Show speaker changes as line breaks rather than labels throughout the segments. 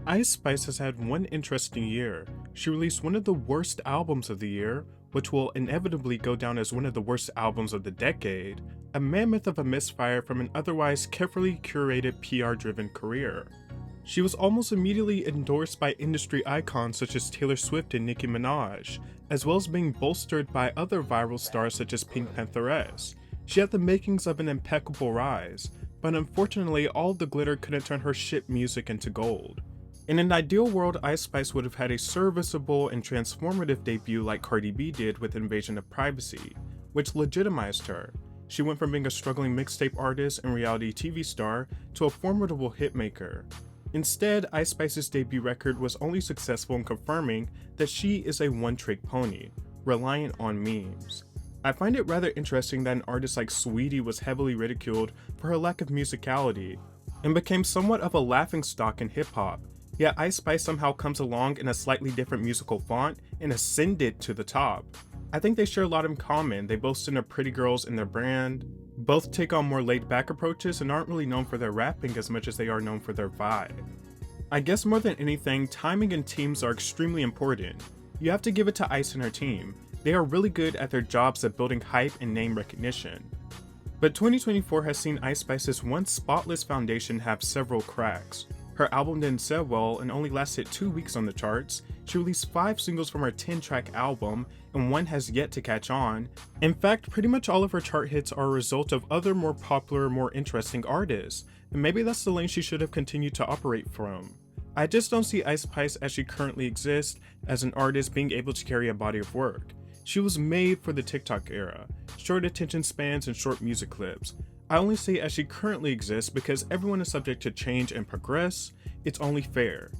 Ice Spice has had one interesting year. She released one of the worst albums of the year, which will inevitably go down as one of the worst albums of the decade, a mammoth of a misfire from an otherwise carefully curated PR-driven career. She was almost immediately endorsed by industry icons such as Taylor Swift and Nicki Minaj, as well as being bolstered by other viral stars such as Pink Pantheress. She had the makings of an impeccable rise, but unfortunately all the glitter couldn't turn her shit music into gold. In an ideal world, Ice Spice would have had a serviceable and transformative debut like Cardi B did with Invasion of Privacy, which legitimized her. She went from being a struggling mixtape artist and reality TV star to a formidable hitmaker. Instead, Ice Spice's debut record was only successful in confirming that she is a one-trick pony, reliant on memes. I find it rather interesting that an artist like Saweetie was heavily ridiculed for her lack of musicality, and became somewhat of a laughingstock in hip-hop. Yet Ice Spice somehow comes along in a slightly different musical font and ascended to the top. I think they share a lot in common. They both stand up pretty girls in their brand, both take on more laid-back approaches, and aren't really known for their rapping as much as they are known for their vibe. I guess more than anything, timing and teams are extremely important. You have to give it to Ice and her team. They are really good at their jobs at building hype and name recognition. But 2024 has seen Ice Spice's once spotless foundation have several cracks. Her album didn't sell well and only lasted 2 weeks on the charts. She released 5 singles from her 10-track album, and one has yet to catch on. In fact, pretty much all of her chart hits are a result of other more popular, more interesting artists, and maybe that's the lane she should have continued to operate from. I just don't see Ice Spice as she currently exists as an artist being able to carry a body of work. She was made for the TikTok era, short attention spans and short music clips. I only say as she currently exists because everyone is subject to change and progress. It's only fair.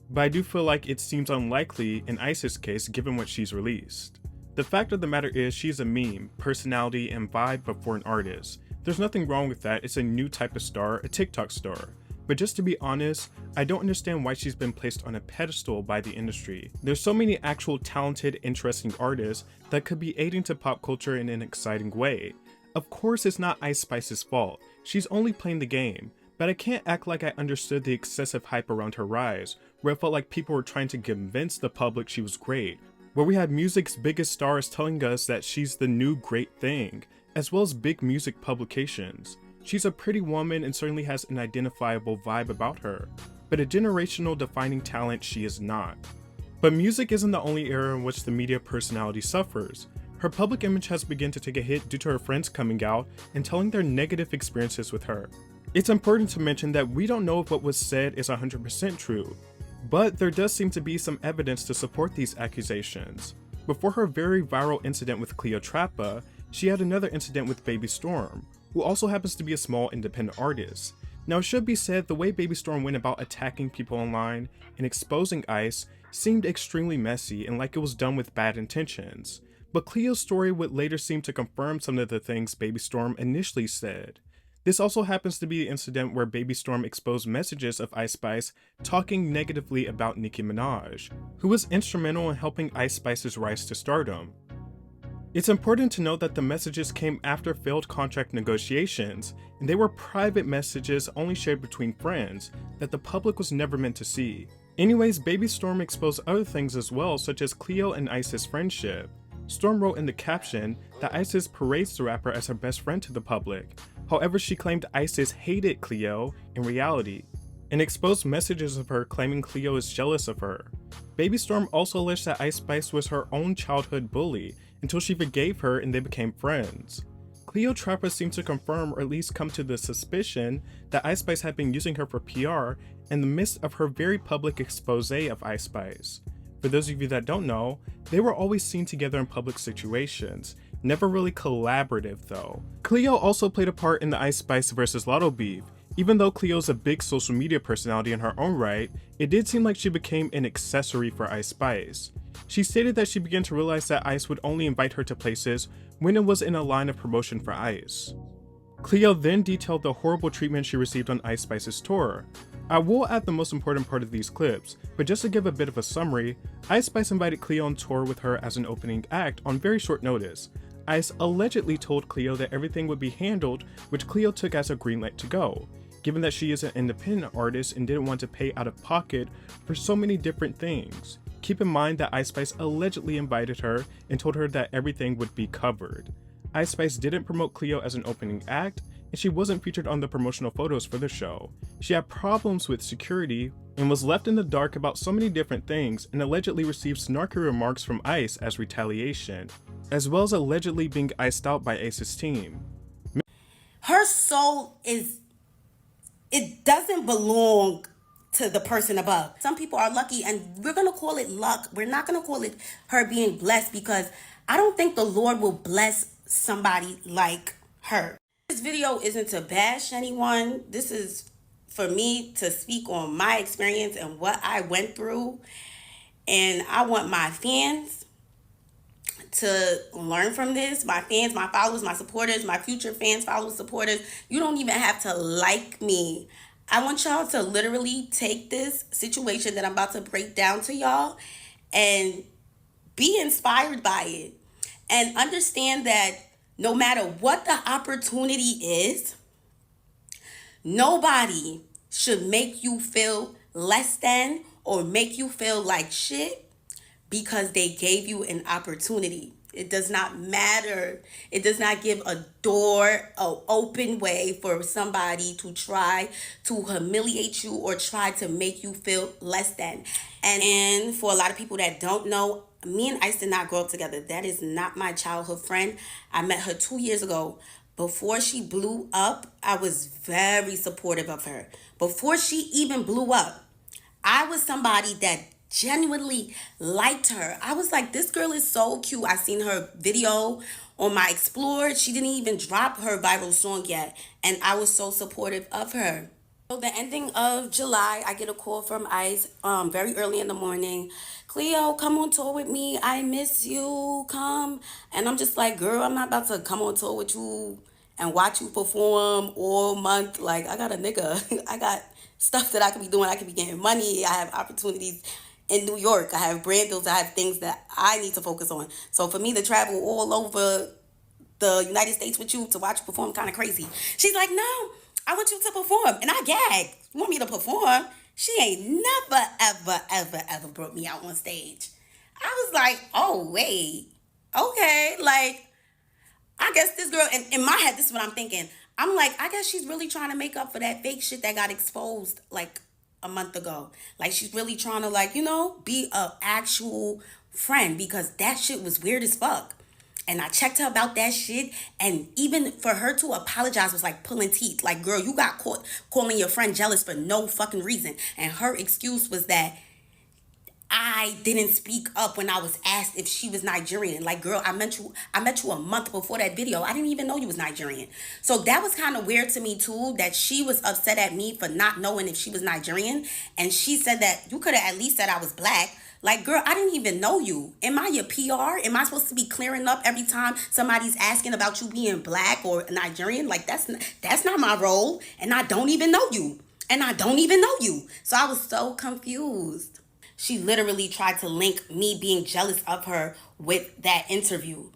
But I do feel like it seems unlikely in Ice's case given what she's released. The fact of the matter is she's a meme, personality, and vibe before an artist. There's nothing wrong with that. It's a new type of star, a TikTok star. But just to be honest, I don't understand why she's been placed on a pedestal by the industry. There's so many actual talented, interesting artists that could be aiding to pop culture in an exciting way. Of course it's not Ice Spice's fault, she's only playing the game, but I can't act like I understood the excessive hype around her rise, where it felt like people were trying to convince the public she was great, where we had music's biggest stars telling us that she's the new great thing, as well as big music publications. She's a pretty woman and certainly has an identifiable vibe about her, but a generational defining talent she is not. But music isn't the only area in which the media personality suffers. Her public image has begun to take a hit due to her friends coming out and telling their negative experiences with her. It's important to mention that we don't know if what was said is 100% true, but there does seem to be some evidence to support these accusations. Before her very viral incident with Cleotrapa, she had another incident with Baby Storm, who also happens to be a small independent artist. Now it should be said the way Baby Storm went about attacking people online and exposing Ice seemed extremely messy and like it was done with bad intentions. But Cleo's story would later seem to confirm some of the things Baby Storm initially said. This also happens to be the incident where Baby Storm exposed messages of Ice Spice talking negatively about Nicki Minaj, who was instrumental in helping Ice Spice's rise to stardom. It's important to note that the messages came after failed contract negotiations, and they were private messages only shared between friends that the public was never meant to see. Anyways, Baby Storm exposed other things as well, such as Cleo and Ice's friendship. Storm wrote in the caption that Isis parades the rapper as her best friend to the public. However, she claimed Isis hated Cleo in reality, and exposed messages of her claiming Cleo is jealous of her. Baby Storm also alleged that Ice Spice was her own childhood bully until she forgave her and they became friends. Cleotrapa seemed to confirm or at least come to the suspicion that Ice Spice had been using her for PR in the midst of her very public expose of Ice Spice. For those of you that don't know, they were always seen together in public situations, never really collaborative though. Cleo also played a part in the Ice Spice vs Lotto beef. Even though Cleo's a big social media personality in her own right, it did seem like she became an accessory for Ice Spice. She stated that she began to realize that Ice would only invite her to places when it was in a line of promotion for Ice. Cleo then detailed the horrible treatment she received on Ice Spice's tour. I will add the most important part of these clips, but just to give a bit of a summary, Ice Spice invited Cleo on tour with her as an opening act on very short notice. Ice allegedly told Cleo that everything would be handled, which Cleo took as a green light to go. given that she is an independent artist and didn't want to pay out of pocket for so many different things. Keep in mind that Ice Spice allegedly invited her and told her that everything would be covered. Ice Spice didn't promote Cleo as an opening act, and she wasn't featured on the promotional photos for the show. She had problems with security and was left in the dark about so many different things, and allegedly received snarky remarks from Ice as retaliation, as well as allegedly being iced out by Ace's team.
Her soul it doesn't belong to the person above. Some people are lucky, and we're going to call it luck. We're not going to call it her being blessed, because I don't think the Lord will bless somebody like her. This video isn't to bash anyone. This is for me to speak on my experience and what I went through. And I want my fans to learn from this. My fans, my followers, my supporters, my future fans, followers, supporters. You don't even have to like me. I want y'all to literally take this situation that I'm about to break down to y'all and be inspired by it. And understand that no matter what the opportunity is, nobody should make you feel less than or make you feel like shit because they gave you an opportunity. It does not matter. It does not give a door, an open way for somebody to try to humiliate you or try to make you feel less than. And for a lot of people that don't know, me and Ice did not grow up together. That is not my childhood friend. I met her 2 years ago. Before she blew up, I was very supportive of her. Before she even blew up, I was somebody that genuinely liked her. I was like, this girl is so cute. I seen her video on my Explore. She didn't even drop her viral song yet, and I was so supportive of her. So the ending of July, I get a call from Ice very early in the morning. Cleo, come on tour with me. I miss you. Come. And I'm just like, girl, I'm not about to come on tour with you and watch you perform all month. Like, I got a nigga. I got stuff that I could be doing. I could be getting money. I have opportunities in New York. I have brand deals. I have things that I need to focus on. So for me to travel all over the United States with you to watch you perform, kind of crazy. She's like, no, I want you to perform. And I gagged. You want me to perform? She ain't never, ever, ever, ever brought me out on stage. I was like, oh, wait. Okay. Like, I guess this girl, and in my head, this is what I'm thinking. I'm like, I guess she's really trying to make up for that fake shit that got exposed like a month ago. Like, she's really trying to, like, be a actual friend, because that shit was weird as fuck. And I checked her about that shit, and even for her to apologize was like pulling teeth. Like, girl, you got caught calling your friend jealous for no fucking reason. And her excuse was that I didn't speak up when I was asked if she was Nigerian. Like, girl, I met you a month before that video. I didn't even know you was Nigerian. So that was kind of weird to me too, that she was upset at me for not knowing if she was Nigerian. And she said that you could have at least said I was black. Like, girl, I didn't even know you. Am I your PR? Am I supposed to be clearing up every time somebody's asking about you being black or Nigerian? Like, that's not my role. And I don't even know you. So I was so confused. She literally tried to link me being jealous of her with that interview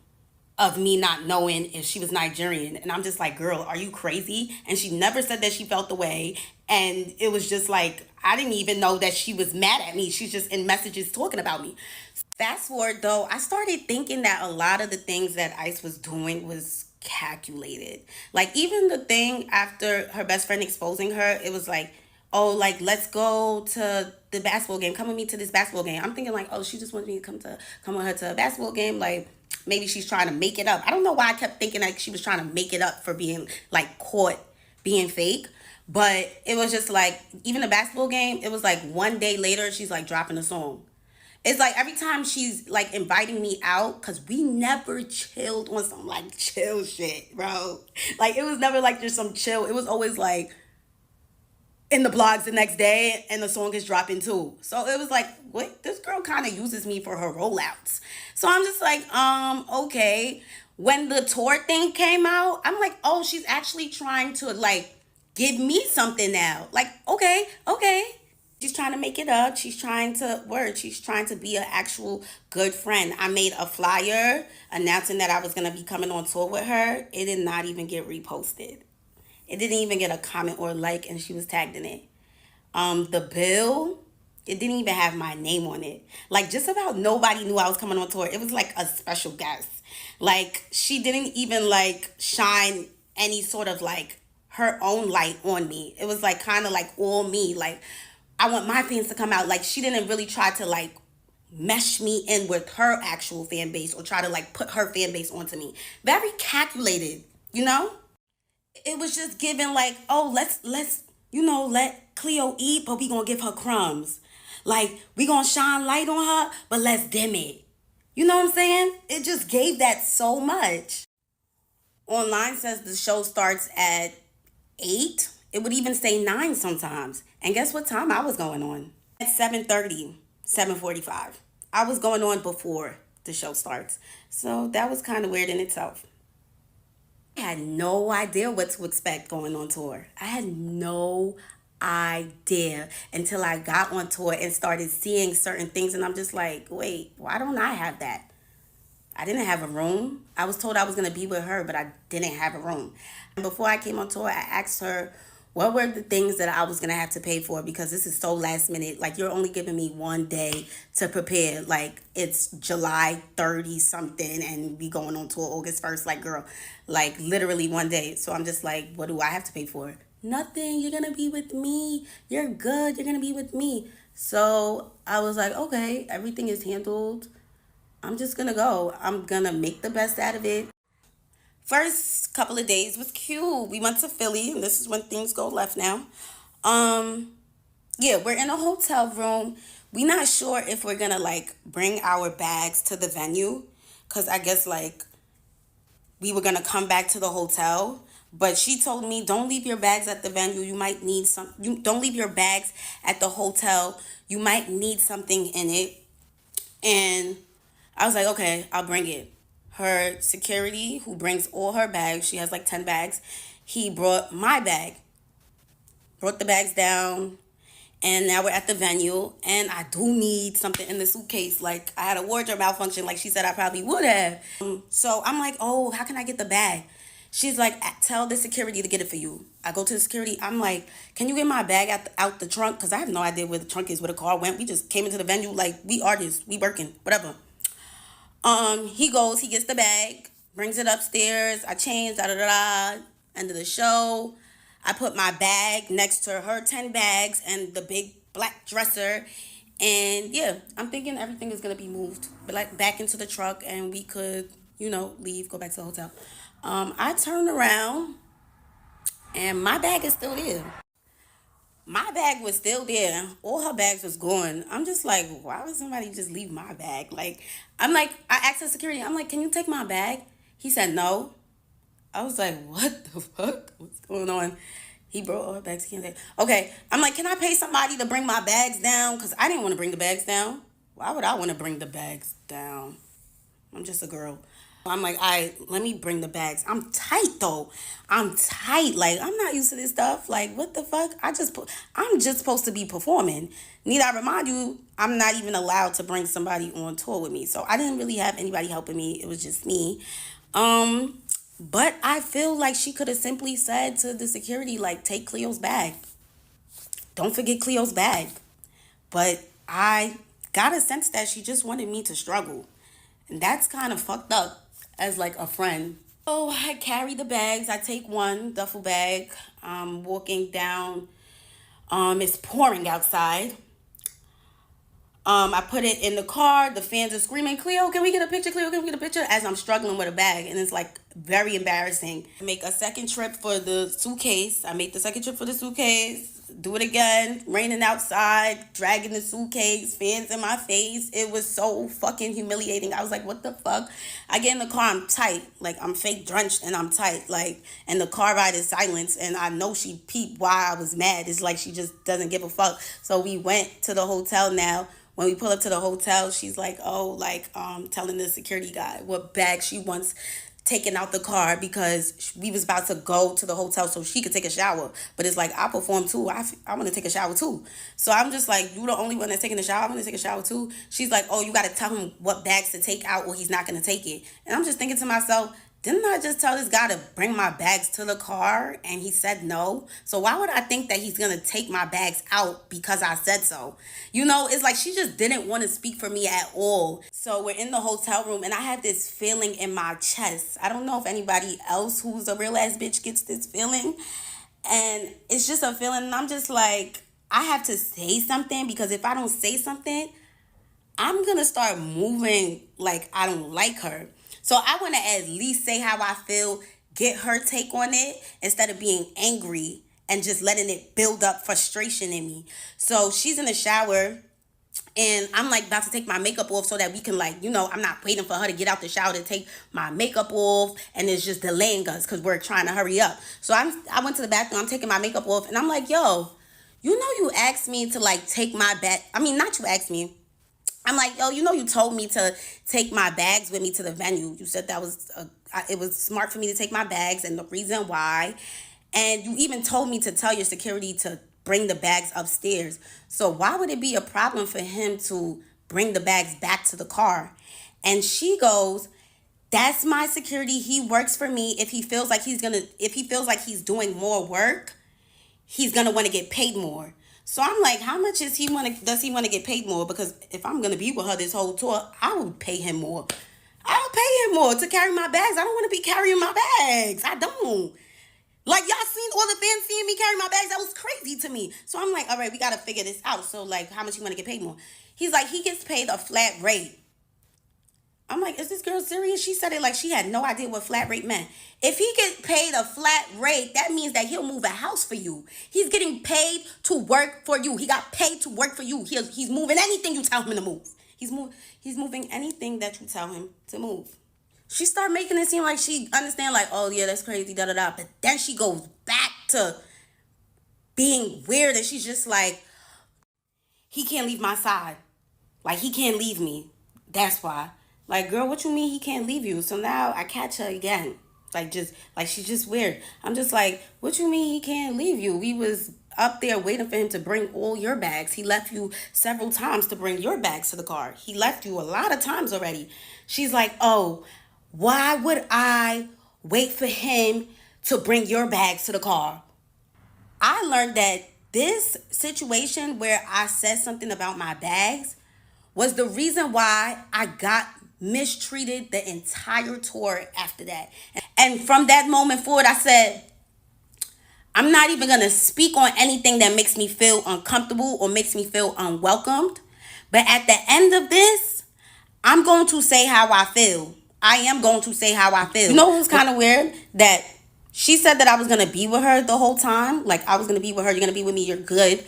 of me not knowing if she was Nigerian. And I'm just like, girl, are you crazy? And she never said that she felt the way. And it was just like, I didn't even know that she was mad at me. She's just in messages talking about me. Fast forward though, I started thinking that a lot of the things that Ice was doing was calculated. Like, even the thing after her best friend exposing her, it was like, oh, like, let's go to the basketball game. Come with me to this basketball game. I'm thinking like, oh, she just wanted me to come with her to a basketball game. Like, maybe she's trying to make it up. I don't know why I kept thinking like she was trying to make it up for being like caught being fake. But it was just like, even the basketball game, it was like one day later, she's like dropping a song. It's like every time she's like inviting me out, because we never chilled on some like chill shit, bro. Like, it was never like just some chill. It was always like in the blogs the next day and the song is dropping too. So it was like, what? This girl kind of uses me for her rollouts. So I'm just like, okay. When the tour thing came out, I'm like, oh, she's actually trying to like give me something now. Like, okay. She's trying to make it up. She's trying to be an actual good friend. I made a flyer announcing that I was going to be coming on tour with her. It did not even get reposted. It didn't even get a comment or like, and she was tagged in it. The bill, it didn't even have my name on it. Like, just about nobody knew I was coming on tour. It was like a special guest. Like, she didn't even like shine any sort of like her own light on me. It was like kind of like all me. Like, I want my fans to come out. Like, she didn't really try to like mesh me in with her actual fan base or try to like put her fan base onto me. Very calculated, you know? It was just given like, oh, let's let Cleo eat, but we gonna give her crumbs. Like, we gonna shine light on her, but let's dim it. You know what I'm saying? It just gave that so much. Online says the show starts at 8. It would even say 9 sometimes. And guess what time I was going on? At 7:30, 7:45. I was going on before the show starts. So that was kind of weird in itself. I had no idea what to expect going on tour. I had no idea until I got on tour and started seeing certain things. And I'm just like, wait, why don't I have that? I didn't have a room. I was told I was going to be with her, but I didn't have a room. And before I came on tour, I asked her what were the things that I was going to have to pay for, because this is so last minute. Like, you're only giving me one day to prepare. Like, it's July 30 something and we going on tour August 1st. Like, girl, like literally one day. So I'm just like, what do I have to pay for? Nothing. You're going to be with me. You're good. You're going to be with me. So I was like, okay, everything is handled. I'm just gonna go. I'm gonna make the best out of it. First couple of days was cute. We went to Philly, and this is when things go left now. Yeah, we're in a hotel room. We not sure if we're gonna like bring our bags to the venue, cause I guess like we were gonna come back to the hotel. But she told me, don't leave your bags at the venue. You might need some. You don't leave your bags at the hotel. You might need something in it. And I was like, okay, I'll bring it. Her security, who brings all her bags, she has like 10 bags, he brought my bag, brought the bags down, and now we're at the venue, and I do need something in the suitcase. Like, I had a wardrobe malfunction, like she said I probably would have. So I'm like, oh, how can I get the bag? She's like, tell the security to get it for you. I go to the security. I'm like, can you get my bag out the trunk? Because I have no idea where the trunk is, where the car went. We just came into the venue like, we artists, we working, whatever. He goes, he gets the bag, brings it upstairs. I change, da da da da. End of the show. I put my bag next to her 10 bags and the big black dresser. And yeah, I'm thinking everything is going to be moved like back into the truck and we could, leave, go back to the hotel. I turned around and my bag is still there. My bag was still there. All her bags was gone. I'm just like, why would somebody just leave my bag? Like, I asked the security, I'm like, can you take my bag? He said no. I was like, what the fuck? What's going on? He brought all her bags. He can't say, okay. I'm like, can I pay somebody to bring my bags down? Because I didn't want to bring the bags down. Why would I want to bring the bags down? I'm just a girl. I'm like, all right, let me bring the bags. I'm tight though. I'm tight. Like, I'm not used to this stuff. Like, what the fuck? I'm just supposed to be performing. Need I remind you, I'm not even allowed to bring somebody on tour with me. So I didn't really have anybody helping me. It was just me. But I feel like she could have simply said to the security, like, take Cleo's bag. Don't forget Cleo's bag. But I got a sense that she just wanted me to struggle. And that's kind of fucked up as like a friend. So I carry the bags. I take one duffel bag. I'm walking down. It's pouring outside. I put it in the car. The fans are screaming, Cleo, can we get a picture? Cleo, can we get a picture? As I'm struggling with a bag. And it's like very embarrassing. I make a second trip for the suitcase. I made the second trip for the suitcase. Do it again. Raining outside. Dragging the suitcase. Fans in my face. It was so fucking humiliating. I was like, what the fuck? I get in the car. I'm tight. Like, I'm fake drenched and I'm tight. Like, and the car ride is silence. And I know she peeped why I was mad. It's like she just doesn't give a fuck. So we went to the hotel now. When we pull up to the hotel, she's like, telling the security guy what bag she wants taken out the car because we was about to go to the hotel so she could take a shower. But it's like, I perform too. I want to take a shower too. So I'm just like, you the only one that's taking a shower? I'm going to take a shower too. She's like, oh, you got to tell him what bags to take out or he's not going to take it. And I'm just thinking to myself, didn't I just tell this guy to bring my bags to the car and he said no? So why would I think that he's gonna take my bags out because I said so? You know, it's like she just didn't want to speak for me at all. So we're in the hotel room and I had this feeling in my chest. I don't know if anybody else who's a real ass bitch gets this feeling. And it's just a feeling, and I'm just like, I have to say something because if I don't say something, I'm gonna start moving like I don't like her. So I wanna at least say how I feel, get her take on it instead of being angry and just letting it build up frustration in me. So she's in the shower and I'm like about to take my makeup off so that we can, like, I'm not waiting for her to get out the shower to take my makeup off, and it's just delaying us because we're trying to hurry up. So I went to the bathroom, I'm taking my makeup off, and I'm like, yo, you asked me to like take my bag. I mean, not you asked me. I'm like, yo, you told me to take my bags with me to the venue. You said that it was smart for me to take my bags and the reason why. And you even told me to tell your security to bring the bags upstairs. So why would it be a problem for him to bring the bags back to the car? And she goes, that's my security. He works for me. If he feels like he's doing more work, he's gonna want to get paid more. So I'm like, how much does he want to get paid more? Because if I'm gonna be with her this whole tour, I would pay him more. I'll pay him more to carry my bags. I don't want to be carrying my bags. I don't. Like, y'all seen all the fans seeing me carry my bags? That was crazy to me. So I'm like, all right, we got to figure this out. So, like, how much you want to get paid more? He's like, he gets paid a flat rate. I'm like, is this girl serious? She said it like she had no idea what flat rate meant. If he gets paid a flat rate, that means that he'll move a house for you. He's getting paid to work for you. He got paid to work for you. He's moving anything you tell him to move. He's moving anything that you tell him to move. She started making it seem like she understand, like, oh yeah, that's crazy, da da da. But then she goes back to being weird, and she's just like, he can't leave my side. Like, he can't leave me. That's why. Like, girl, what you mean he can't leave you? So now I catch her again. Like she's just weird. I'm just like, what you mean he can't leave you? We was up there waiting for him to bring all your bags. He left you several times to bring your bags to the car. He left you a lot of times already. She's like, oh, why would I wait for him to bring your bags to the car? I learned that this situation where I said something about my bags was the reason why I got mistreated the entire tour after that. And from that moment forward, I said, I'm not even going to speak on anything that makes me feel uncomfortable or makes me feel unwelcomed. But at the end of this, I'm going to say how I feel. I am going to say how I feel. You know what was kind of weird? That she said that I was going to be with her the whole time. Like, I was going to be with her. You're going to be with me. You're good.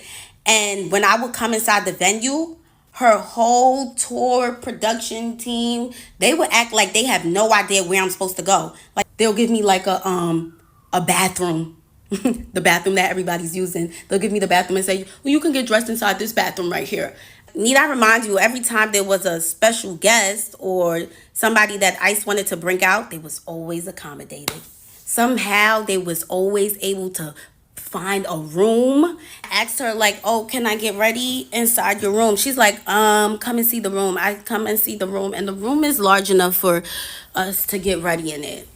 And when I would come inside the venue, her whole tour production team, they would act like they have no idea where I'm supposed to go. Like, they'll give me like a bathroom. The bathroom that everybody's using. They'll give me the bathroom and say, well, you can get dressed inside this bathroom right here. Need I remind you, every time there was a special guest or somebody that ICE wanted to bring out, they was always accommodated. Somehow they was always able to find a room. Asked her, like, oh, can I get ready inside your room? She's like, come and see the room. I come and see the room, and the room is large enough for us to get ready in it.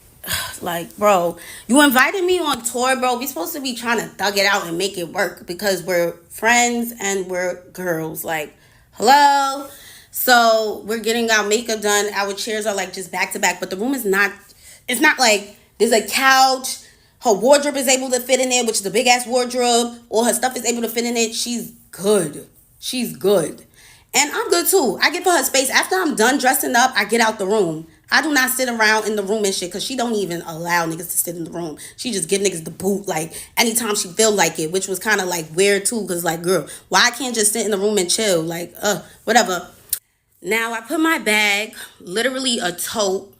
Like, bro, you invited me on tour, bro. We supposed to be trying to thug it out and make it work because we're friends and we're girls. Like, hello? So we're getting our makeup done. Our chairs are like just back to back, but the room is not, it's not like there's a couch. Her wardrobe is able to fit in there, which is a big ass wardrobe. All her stuff is able to fit in it. She's good. She's good. And I'm good too. I give her space. After I'm done dressing up, I get out the room. I do not sit around in the room and shit because she don't even allow niggas to sit in the room. She just give niggas the boot like anytime she feel like it, which was kind of like weird too because like, girl, why I can't just sit in the room and chill? Like, whatever. Now I put my bag, literally a tote,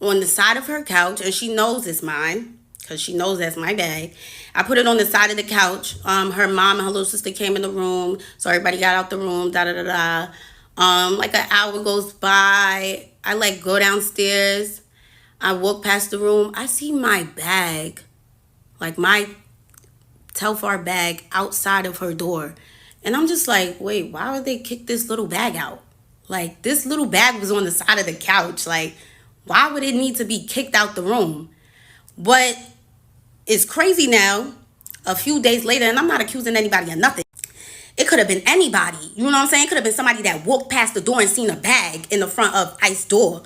on the side of her couch, and she knows it's mine because she knows that's my bag. I put it on the side of the couch. Her mom and her little sister came in the room, so everybody got out the room, da-da-da-da. Like an hour goes by. I like go downstairs. I walk past the room. I see my bag, like my Telfar bag outside of her door. And I'm just like, wait, why would they kick this little bag out? Like, this little bag was on the side of the couch. Like, Why would it need to be kicked out the room? What is crazy now, a few days later, and I'm not accusing anybody of nothing. It could have been anybody. You know what I'm saying? It could have been somebody that walked past the door and seen a bag in the front of Ice door.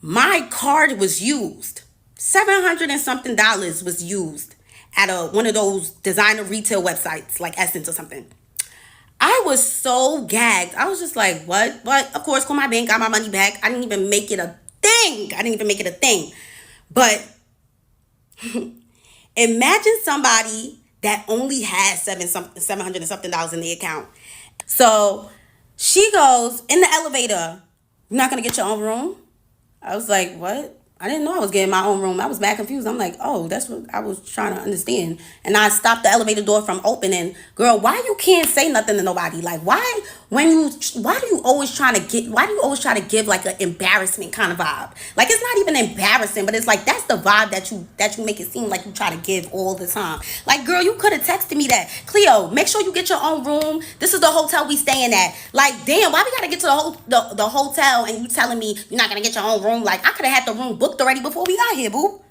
My card was used. $700 and something was used at one of those designer retail websites like Essence or something. I was so gagged. I was just like, what? But of course, called my bank, got my money back. I didn't even make it a thing. But imagine somebody that only has $700 and something in the account. So she goes in the elevator, "You're not gonna get your own room?" I was like, what? I didn't know I was getting my own room. I was mad confused. I'm like, oh, that's what I was trying to understand. And I stopped the elevator door from opening. Girl, why you can't say nothing to nobody? Like, why do you always try to give like an embarrassment kind of vibe? Like, it's not even embarrassing, but it's like, that's the vibe that you make it seem like you try to give all the time. Like, girl, you could have texted me that. Cleo, make sure you get your own room. This is the hotel we staying at. Like, damn, why we gotta get to the hotel and you telling me you're not gonna get your own room? Like, I could have had the room booked already before we got here, boo.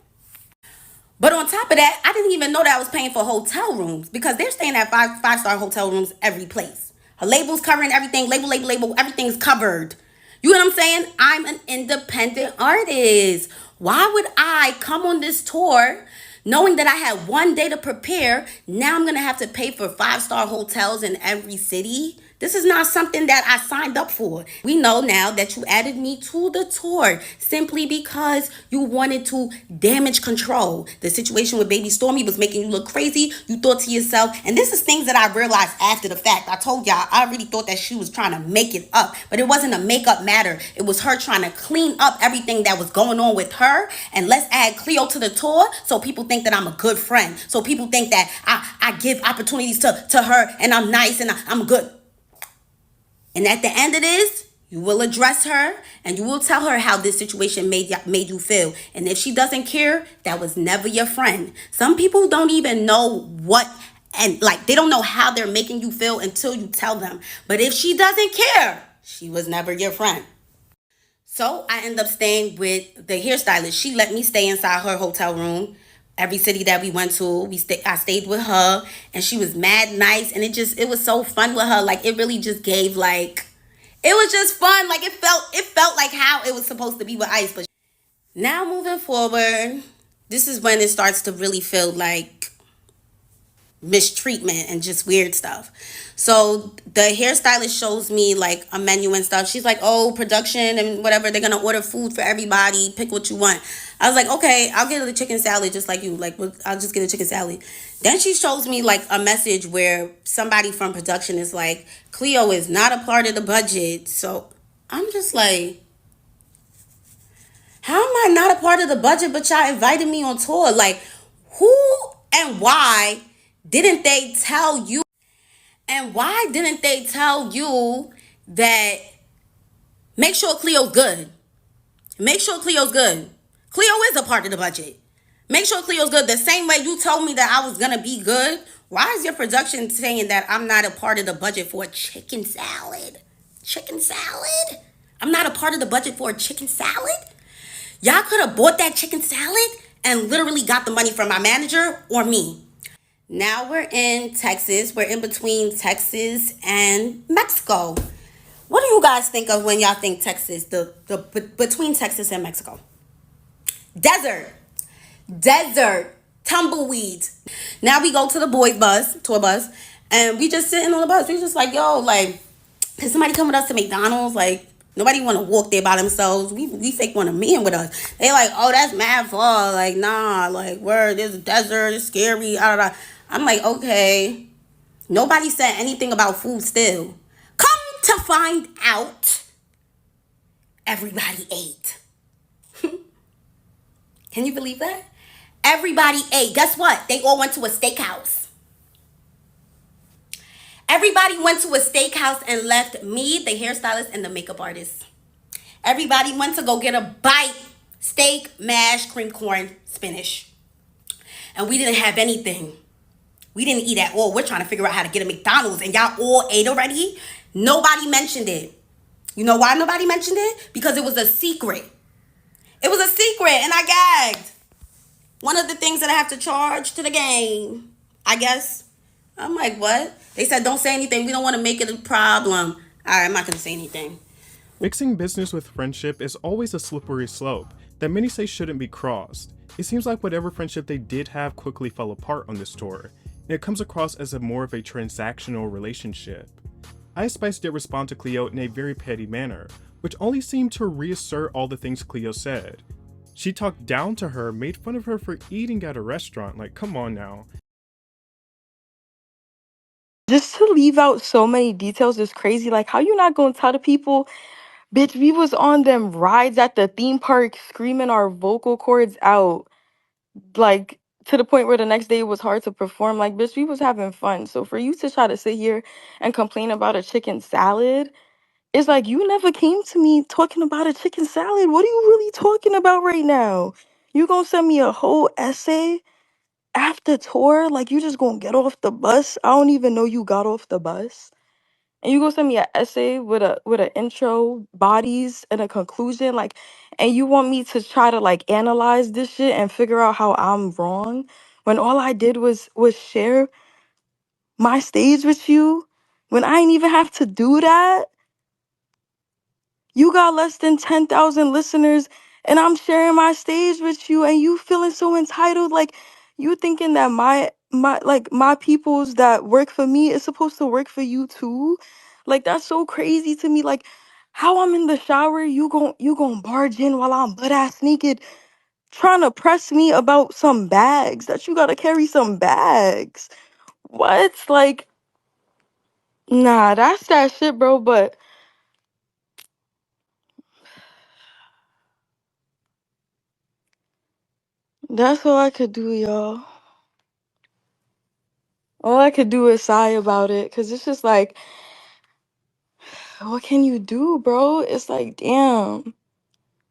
But on top of that, I didn't even know that I was paying for hotel rooms because they're staying at five-star hotel rooms every place. Her label's covering everything. Label. Everything's covered. You know what I'm saying? I'm an independent artist. Why would I come on this tour knowing that I had one day to prepare? Now I'm going to have to pay for five-star hotels in every city. This is not something that I signed up for. We know now that you added me to the tour simply because you wanted to damage control. The situation with Baby Stormy was making you look crazy. You thought to yourself, and this is things that I realized after the fact. I told y'all, I really thought that she was trying to make it up, but it wasn't a makeup matter. It was her trying to clean up everything that was going on with her. And let's add Cleo to the tour so people think that I'm a good friend. So people think that I give opportunities to her and I'm nice and I'm good. And at the end of this, you will address her and you will tell her how this situation made you feel. And if she doesn't care, that was never your friend. Some people don't even know what, and like they don't know how they're making you feel until you tell them. But if she doesn't care, she was never your friend. So I end up staying with the hairstylist. She let me stay inside her hotel room. Every city that we went to, I stayed with her, and she was mad nice, and it was so fun with her. Like, it really just gave, like, it was just fun. Like, it felt like how it was supposed to be with Ice. But now moving forward, this is when it starts to really feel like mistreatment and just weird stuff. So the hairstylist shows me like a menu and stuff. She's like, oh, production and whatever, they're gonna order food for everybody, pick what you want. I was like, okay, I'll get a chicken salad just like you. Like, I'll just get a chicken salad. Then she shows me like a message where somebody from production is like, Cleo is not a part of the budget. So I'm just like, how am I not a part of the budget, but y'all invited me on tour? Like, who and why didn't they tell you? And why didn't they tell you that make sure Cleo's good? Make sure Cleo's good. Cleo is a part of the budget. Make sure Cleo's good. The same way you told me that I was going to be good. Why is your production saying that I'm not a part of the budget for a chicken salad? Chicken salad? I'm not a part of the budget for a chicken salad? Y'all could have bought that chicken salad and literally got the money from my manager or me. Now we're in Texas. We're in between Texas and Mexico. What do you guys think of when y'all think Texas, between Texas and Mexico? Desert, tumbleweeds. Now we go to the tour bus, and we just sitting on the bus. We just like, yo, like, can somebody come with us to McDonald's? Like, nobody want to walk there by themselves. We fake want to meet with us. They like, oh, that's mad far. Like, nah, like, where there's a desert, it's scary. I'm like, okay. Nobody said anything about food still. Come to find out, everybody ate. Can you believe that? Everybody ate. Guess what? They all went to a steakhouse. Everybody went to a steakhouse and left me, the hairstylist, and the makeup artist. Everybody went to go get a bite. Steak, mash, cream corn, spinach. And we didn't have anything. We didn't eat at all. We're trying to figure out how to get a McDonald's. And y'all all ate already? Nobody mentioned it. You know why nobody mentioned it? Because it was a secret. It was a secret and I gagged. One of the things that I have to charge to the game, I guess. I'm like, what? They said don't say anything. We don't want to make it a problem. All right, I'm not going to say anything.
Mixing business with friendship is always a slippery slope that many say shouldn't be crossed. It seems like whatever friendship they did have quickly fell apart on this tour, and it comes across as more of a transactional relationship. Ice Spice did respond to Cleo in a very petty manner, which only seemed to reassert all the things Cleo said. She talked down to her, made fun of her for eating at a restaurant, like come on now.
Just to leave out so many details is crazy. Like, how you not gonna tell the people, bitch, we was on them rides at the theme park screaming our vocal cords out, like, to the point where the next day it was hard to perform. Like, bitch, we was having fun. So for you to try to sit here and complain about a chicken salad, it's like you never came to me talking about a chicken salad. What are you really talking about right now? You gonna send me a whole essay after tour? Like, you just gonna get off the bus? I don't even know you got off the bus. And you gonna send me an essay with an intro, bodies, and a conclusion, like, and you want me to try to like analyze this shit and figure out how I'm wrong when all I did was share my stage with you when I ain't even have to do that. You got less than 10,000 listeners and I'm sharing my stage with you and you feeling so entitled, like you thinking that my peoples that work for me is supposed to work for you too. Like, that's so crazy to me. Like, how I'm in the shower, you gon' barge in while I'm butt ass naked trying to press me about some bags that you gotta carry some bags. What? Like, nah, that's that shit, bro. But that's all I could do, y'all. All I could do is sigh about it, cause it's just like, what can you do, bro? It's like, damn,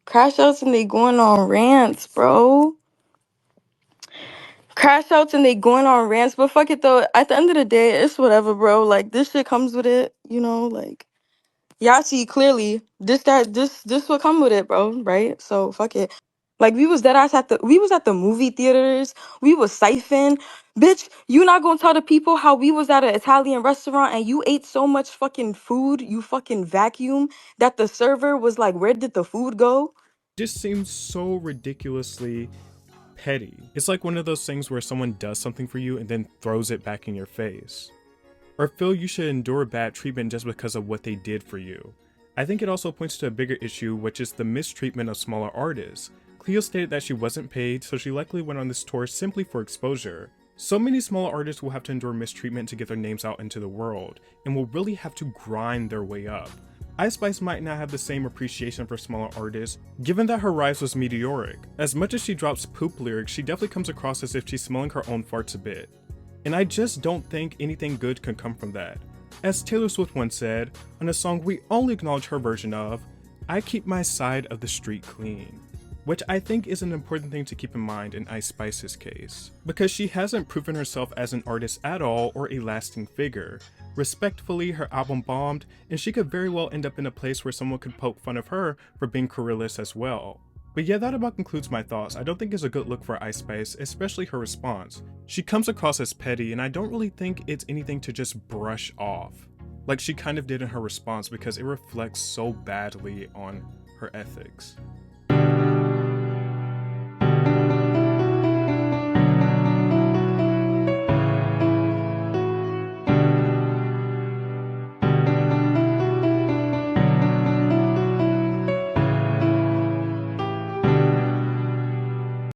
crash outs and they going on rants, bro. Crash outs and they going on rants, but fuck it though. At the end of the day, it's whatever, bro. Like, this shit comes with it, you know. Like, y'all see clearly, this will come with it, bro. Right? So fuck it. Like, we was at the movie theaters. We was siphon. Bitch, you not gonna tell the people how we was at an Italian restaurant and you ate so much fucking food, you fucking vacuum, that the server was like, where did the food go?
Just seems so ridiculously petty. It's like one of those things where someone does something for you and then throws it back in your face. Or feel you should endure bad treatment just because of what they did for you. I think it also points to a bigger issue, which is the mistreatment of smaller artists. Cleo stated that she wasn't paid, so she likely went on this tour simply for exposure. So many smaller artists will have to endure mistreatment to get their names out into the world, and will really have to grind their way up. Ice Spice might not have the same appreciation for smaller artists, given that her rise was meteoric. As much as she drops poop lyrics, she definitely comes across as if she's smelling her own farts a bit. And I just don't think anything good can come from that. As Taylor Swift once said, on a song we only acknowledge her version of, I keep my side of the street clean. Which I think is an important thing to keep in mind in Ice Spice's case, because she hasn't proven herself as an artist at all or a lasting figure. Respectfully, her album bombed, and she could very well end up in a place where someone could poke fun of her for being careerless as well. But yeah, that about concludes my thoughts. I don't think it's a good look for Ice Spice, especially her response. She comes across as petty, and I don't really think it's anything to just brush off, like she kind of did in her response, because it reflects so badly on her ethics.